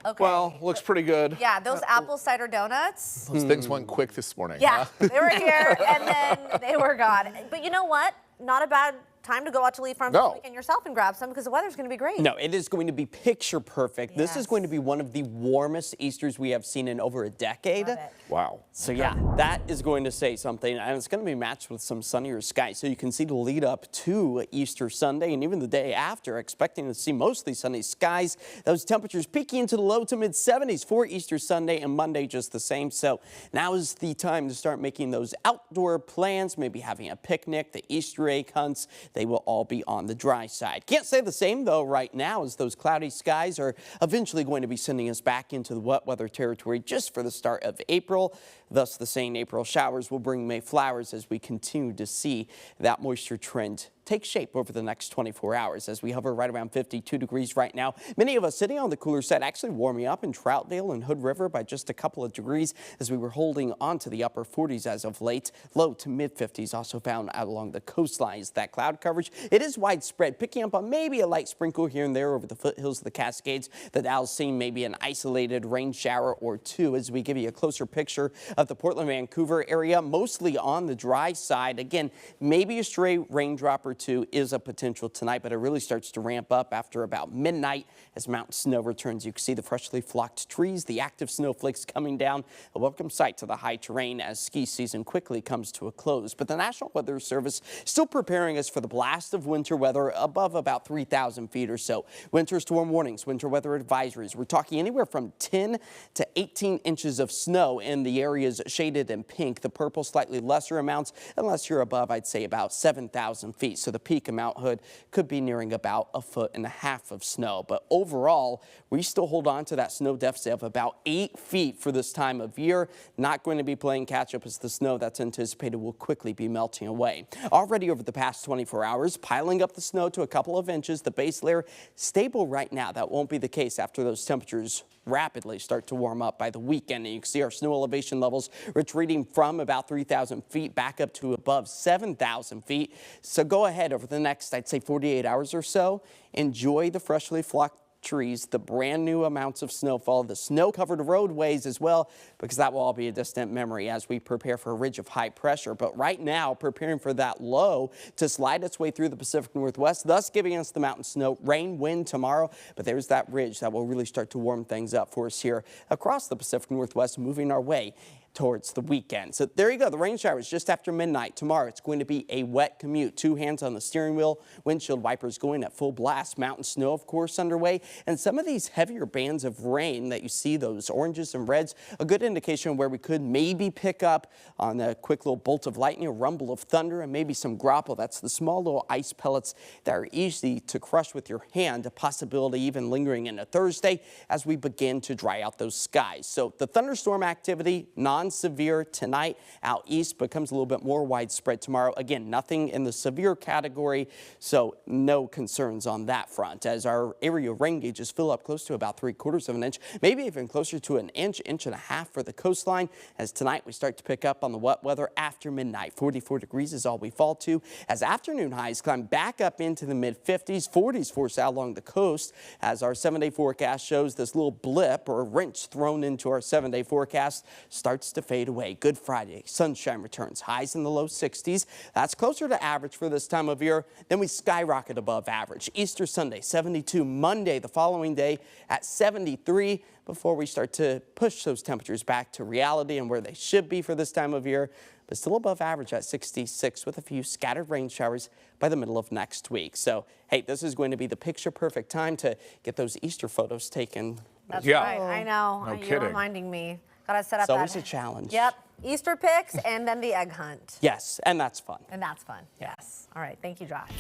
Okay. Well, looks pretty good. Yeah, those apple cider donuts. Those things went quick this morning. Yeah, Huh? they were here and then they were gone. But you know what? Not a bad time to go out to Lee Farms No. this weekend yourself and grab some because the weather's going to be great. No, it is going to be picture perfect. This is Yes. going to be one of the warmest Easters we have seen in over a decade. Love it. Wow. So yeah, that is going to say something, and it's going to be matched with some sunnier skies. So you can see the lead up to Easter Sunday and even the day after, expecting to see mostly sunny skies. Those temperatures peaking into the low to mid 70s for Easter Sunday and Monday just the same. So now is the time to start making those outdoor plans, maybe having a picnic, the Easter egg hunts. They will all be on the dry side. Can't say the same though right now, as those cloudy skies are eventually going to be sending us back into the wet weather territory just for the start of April. Thus, the same April showers will bring May flowers as we continue to see that moisture trend take shape over the next 24 hours as we hover right around 52 degrees right now. Many of us sitting on the cooler side actually warming up in Troutdale and Hood River by just a couple of degrees as we were holding on to the upper 40s as of late. Low to mid 50s also found out along the coastlines. That cloud coverage, it is widespread, picking up on maybe a light sprinkle here and there over the foothills of the Cascades. The Dow's seeing maybe an isolated rain shower or two as we give you a closer picture of the Portland-Vancouver area, mostly on the dry side. Again, maybe a stray raindrop or two is a potential tonight, but it really starts to ramp up after about midnight as mountain snow returns. You can see the freshly flocked trees, the active snowflakes coming down. A welcome sight to the high terrain as ski season quickly comes to a close. But the National Weather Service still preparing us for the blast of winter weather above about 3,000 feet or so. Winter storm warnings, winter weather advisories. We're talking anywhere from 10 to 18 inches of snow in the areas shaded in pink. The purple, slightly lesser amounts, unless you're above, I'd say about 7,000 feet. So the peak in Mount Hood could be nearing about 1.5 feet of snow. But overall, we still hold on to that snow deficit of about 8 feet for this time of year. Not going to be playing catch up as the snow that's anticipated will quickly be melting away. Already over the past 24 hours, piling up the snow to a couple of inches. The base layer stable right now. That won't be the case after those temperatures rapidly start to warm up by the weekend. And you can see our snow elevation levels retreating from about 3,000 feet back up to above 7,000 feet. So go ahead over the next, I'd say 48 hours or so. Enjoy the freshly flocked trees, the brand new amounts of snowfall, the snow-covered roadways as well, because that will all be a distant memory as we prepare for a ridge of high pressure. But right now, preparing for that low to slide its way through the Pacific Northwest, thus giving us the mountain snow, rain, wind tomorrow. But there's that ridge that will really start to warm things up for us here across the Pacific Northwest, moving our way towards the weekend. So there you go, the rain showers just after midnight. Tomorrow it's going to be a wet commute. 2 hands on the steering wheel, windshield wipers going at full blast. Mountain snow, of course, underway. And some of these heavier bands of rain that you see, those oranges and reds, a good indication where we could maybe pick up on a quick little bolt of lightning, a rumble of thunder, and maybe some grapple. That's the small little ice pellets that are easy to crush with your hand. A possibility even lingering into Thursday as we begin to dry out those skies. So the thunderstorm activity, non-severe tonight. Out east becomes a little bit more widespread tomorrow. Again, nothing in the severe category, so no concerns on that front as our area rain gauges fill up close to about 3/4 of an inch, maybe even closer to an inch, inch and a half for the coastline. As tonight we start to pick up on the wet weather after midnight. 44 degrees is all we fall to as afternoon highs climb back up into the mid 50s, 40s for us out along the coast as our 7-day forecast shows this little blip or wrench thrown into our 7-day forecast starts to fade away. Good Friday, sunshine returns, highs in the low 60s. That's closer to average for this time of year. Then we skyrocket above average. Easter Sunday, 72. Monday, the following day at 73 before we start to push those temperatures back to reality and where they should be for this time of year, but still above average at 66 with a few scattered rain showers by the middle of next week. So, hey, this is going to be the picture perfect time to get those Easter photos taken. That's Yeah. right. I know. No You're kidding. reminding me. Gotta set up It's always that. a challenge. Yep. Easter pics and then the egg hunt. Yes, and that's fun. And that's fun. Yes. All right. Thank you, Josh.